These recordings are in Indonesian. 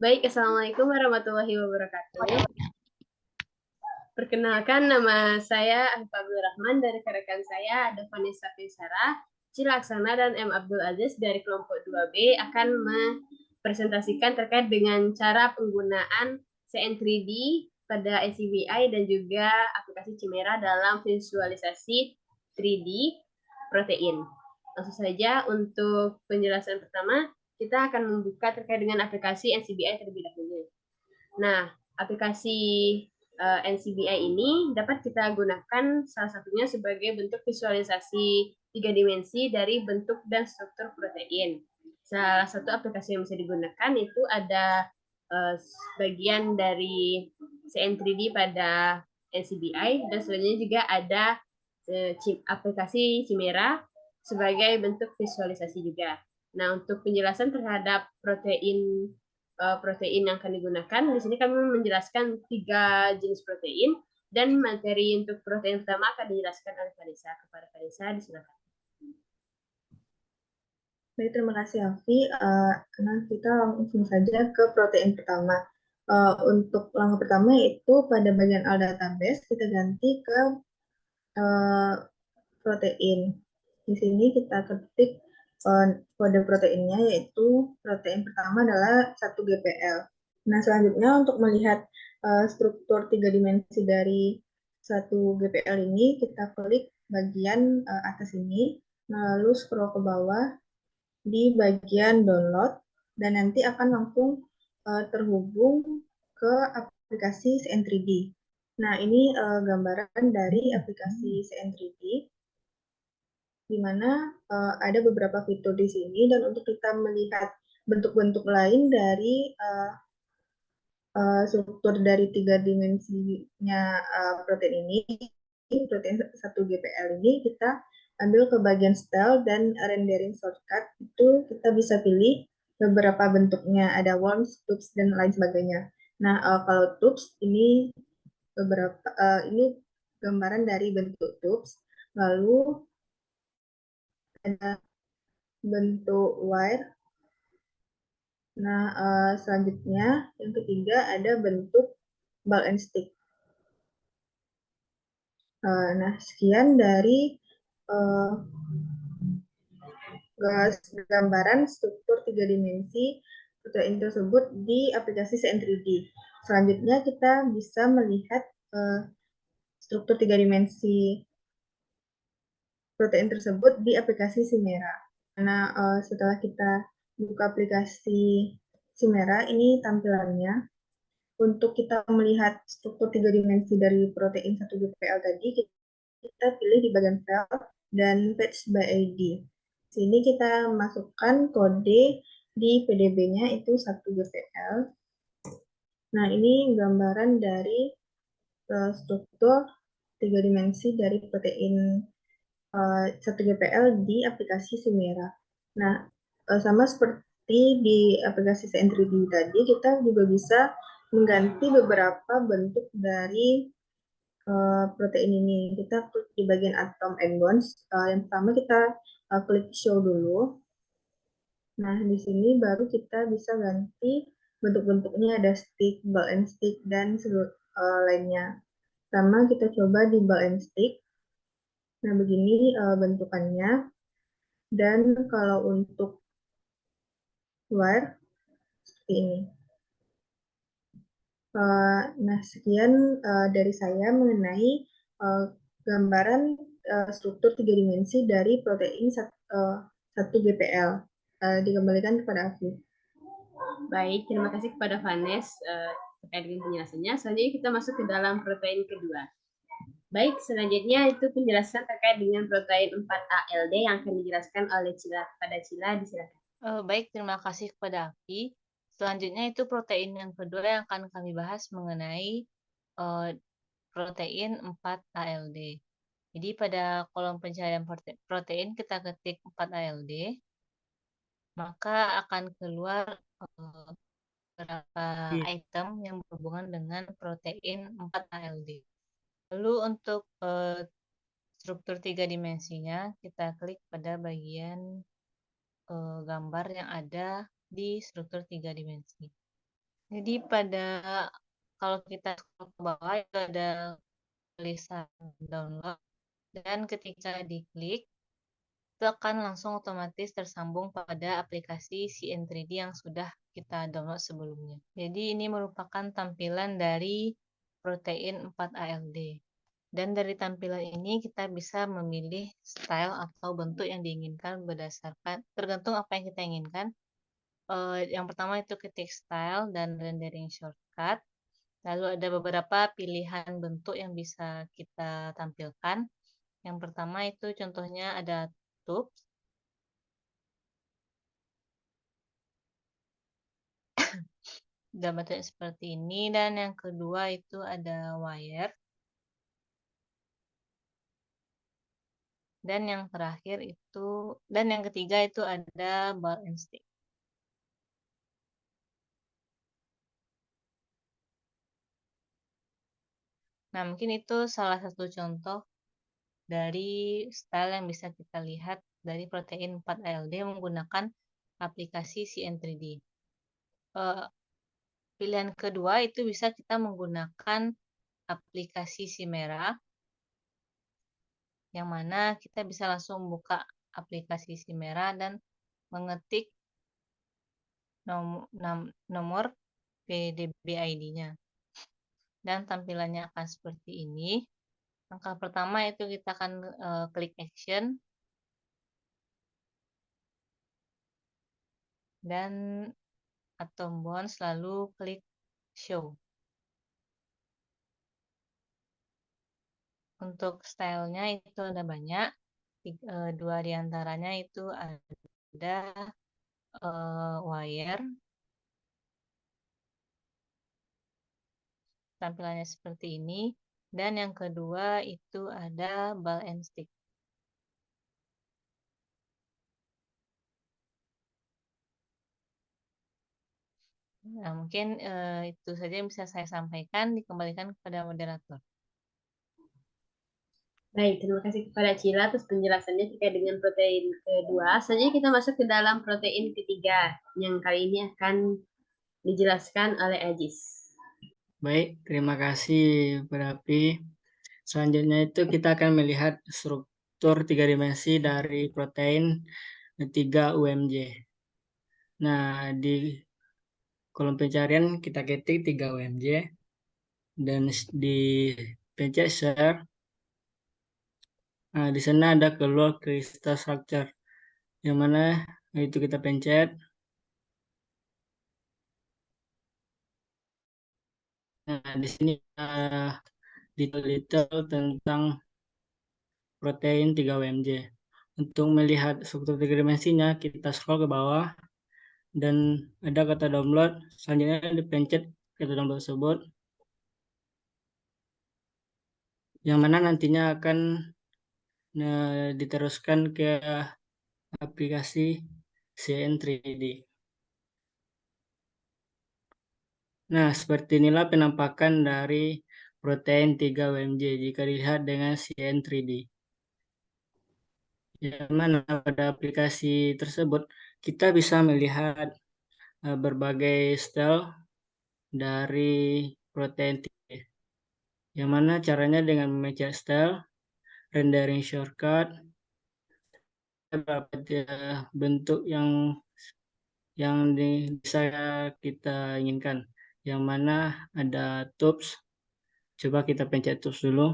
Baik, Assalamualaikum warahmatullahi wabarakatuh. Perkenalkan, nama saya Arif Abdul Rahman dari rekan saya ada Vanessa Pisara, Cilaksana, dan M. Abdul Aziz dari kelompok 2B akan mempresentasikan terkait dengan cara penggunaan CN3D pada NCBI dan juga aplikasi Chimera dalam visualisasi 3D protein. Langsung saja untuk penjelasan pertama, kita akan membuka terkait dengan aplikasi NCBI terlebih dahulu. Nah, aplikasi NCBI ini dapat kita gunakan salah satunya sebagai bentuk visualisasi tiga dimensi dari bentuk dan struktur protein. Salah satu aplikasi yang bisa digunakan itu ada bagian dari CN3D pada NCBI dan selanjutnya juga ada aplikasi Chimera sebagai bentuk visualisasi juga. Nah, untuk penjelasan terhadap protein yang akan digunakan. Di sini kami menjelaskan 3 jenis protein dan materi untuk protein pertama akan dijelaskan oleh Vanessa. Kepada Vanessa, disilakan. Baik, terima kasih Alfi. Karena kita langsung saja ke protein pertama. Untuk langkah pertama itu pada bagian All Database kita ganti ke protein. Di sini kita ketik kode proteinnya, yaitu protein pertama adalah 1GPL. Nah, selanjutnya untuk melihat struktur 3 dimensi dari 1GPL ini, kita klik bagian atas ini, lalu scroll ke bawah di bagian download, dan nanti akan langsung terhubung ke aplikasi CN3D. Nah, ini gambaran dari aplikasi CN3D, di mana ada beberapa fitur di sini, dan untuk kita melihat bentuk-bentuk lain dari struktur dari 3 dimensinya protein ini, protein 1GPL ini, kita ambil ke bagian style dan rendering shortcut. Itu kita bisa pilih beberapa bentuknya, ada worms, tubes, dan lain sebagainya. Nah, kalau tubes ini ini gambaran dari bentuk tubes, lalu ada bentuk wire. Nah, selanjutnya yang ketiga ada bentuk ball and stick. Nah, sekian dari gambaran struktur 3 dimensi protein tersebut di aplikasi CN3D. Selanjutnya kita bisa melihat struktur 3 dimensi protein tersebut di aplikasi Chimera. Karena setelah kita buka aplikasi Chimera, ini tampilannya. Untuk kita melihat struktur 3 dimensi dari protein 1GPL tadi, kita pilih di bagian file dan Fetch by ID. Sini kita masukkan kode di PDB-nya itu 1GPL. Nah, ini gambaran dari struktur 3 dimensi dari protein 1GPL di aplikasi Chimera. Nah, sama seperti di aplikasi CN3D tadi, kita juga bisa mengganti beberapa bentuk dari protein ini. Kita klik di bagian atom and bonds. Yang pertama kita klik show dulu. Nah, di sini baru kita bisa ganti bentuk-bentuknya, ada stick, ball and stick, dan lainnya. Pertama kita coba di ball and stick. Nah, begini bentukannya. Dan kalau untuk wire, seperti ini. Nah, sekian dari saya mengenai gambaran struktur 3 dimensi dari protein 1GPL. Dikembalikan kepada Afif. Baik, terima kasih kepada Vanes terkait dengan penjelasannya. Selanjutnya kita masuk ke dalam protein kedua. Baik, selanjutnya itu penjelasan terkait dengan protein 4-ALD yang akan dijelaskan oleh Cila. Pada Cila, disilakan. Baik, terima kasih kepada Afi. Selanjutnya itu protein yang kedua yang akan kami bahas mengenai protein 4-ALD. Jadi pada kolom pencarian protein kita ketik 4-ALD, maka akan keluar beberapa item yang berhubungan dengan protein 4-ALD. Lalu untuk struktur 3 dimensinya, kita klik pada bagian gambar yang ada di struktur 3 dimensi. Jadi kalau kita scroll ke bawah itu ada tulisan download, dan ketika diklik itu akan langsung otomatis tersambung pada aplikasi CN3D yang sudah kita download sebelumnya. Jadi ini merupakan tampilan dari protein 4ALD. Dan dari tampilan ini kita bisa memilih style atau bentuk yang diinginkan berdasarkan tergantung apa yang kita inginkan. Yang pertama itu ketik style dan rendering shortcut. Lalu ada beberapa pilihan bentuk yang bisa kita tampilkan. Yang pertama itu contohnya ada tubes. Dan bentuknya seperti ini. Dan yang kedua itu ada wire. Dan yang terakhir itu, dan yang ketiga itu ada ball and stick. Nah, mungkin itu salah satu contoh dari style yang bisa kita lihat dari protein 4ALD menggunakan aplikasi CN3D. Pilihan kedua itu bisa kita menggunakan aplikasi Chimera, yang mana kita bisa langsung buka aplikasi Chimera dan mengetik nomor PDB ID-nya. Dan tampilannya akan seperti ini. Langkah pertama itu kita akan klik action. Dan atom bonds lalu klik show. Untuk stylenya itu ada banyak. Dua diantaranya itu ada wire. Tampilannya seperti ini. Dan yang kedua itu ada ball and stick. Nah, mungkin itu saja yang bisa saya sampaikan. Dikembalikan kepada moderator. Baik, terima kasih kepada Cila atas penjelasannya terkait dengan protein kedua. Selanjutnya kita masuk ke dalam protein ketiga, yang kali ini akan dijelaskan oleh Ajis. Baik, terima kasih Berapi. Selanjutnya itu kita akan melihat struktur 3 dimensi dari protein 3 UMJ. Nah, di kolom pencarian kita ketik 3 UMJ dan di pencet share. Nah, di sana ada keluar crystal structure, yang mana itu kita pencet. Nah, di sini detail tentang protein 3 UMJ. Untuk melihat struktur 3 dimensinya, kita scroll ke bawah dan ada kata download. Selanjutnya dipencet kata download tersebut, yang mana nantinya akan diteruskan ke aplikasi CN3D. Nah, seperti inilah penampakan dari protein 3 UMJ jika dilihat dengan CN3D. Yang mana pada aplikasi tersebut kita bisa melihat berbagai style dari protein 3. Yang mana caranya dengan memencet style, rendering shortcut, beberapa bentuk yang bisa kita inginkan. Yang mana ada tubes. Coba kita pencet tubes dulu.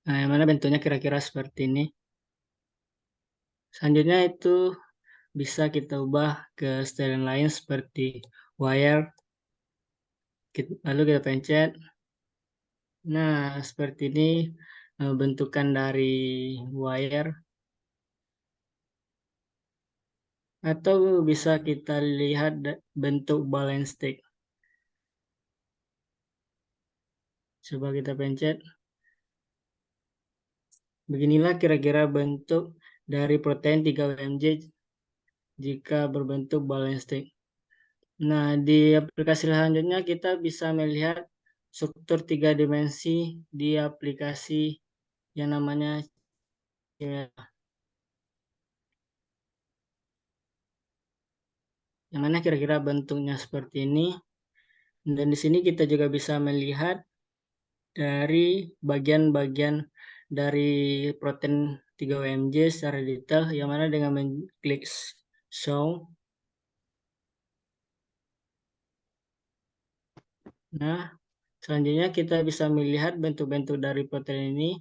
Nah, yang mana bentuknya kira-kira seperti ini. Selanjutnya itu bisa kita ubah ke style lain seperti wire. Lalu kita pencet. Nah, seperti ini bentukan dari wire. Atau bisa kita lihat bentuk ball and stick. Coba kita pencet. Beginilah kira-kira bentuk dari protein 3 UMJ jika berbentuk ball and stick. Nah, di aplikasi selanjutnya kita bisa melihat struktur 3 dimensi di aplikasi yang namanya Chimera. yang mana kira-kira bentuknya seperti ini. Dan di sini kita juga bisa melihat dari bagian-bagian dari protein 3-UMJ secara detail, yang mana dengan mengklik show. Nah, selanjutnya kita bisa melihat bentuk-bentuk dari protein ini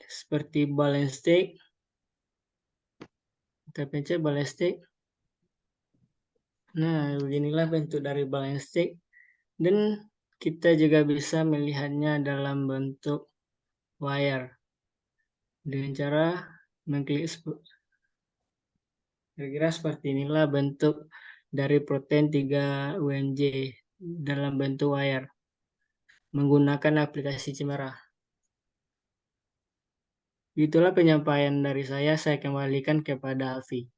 seperti ball and stick. Kita pencet ball and stick. Nah, beginilah bentuk dari ball and stick. Dan kita juga bisa melihatnya dalam bentuk wire dengan cara mengklik. Kira-kira seperti inilah bentuk dari protein 3-UMJ dalam bentuk wire menggunakan aplikasi Cimera. Itulah penyampaian dari saya kembalikan kepada Alfi.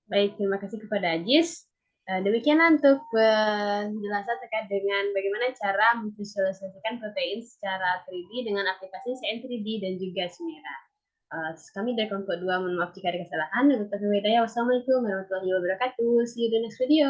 Baik, terima kasih kepada Ajis. Demikianlah untuk penjelasan terkait dengan bagaimana cara memvisualisasikan protein secara 3D dengan aplikasi CN3D dan juga Cimera. Kami dari kelompok 2 mohon maaf jika ada kesalahan. Wassalamualaikum warahmatullahi wabarakatuh. See you in the next video.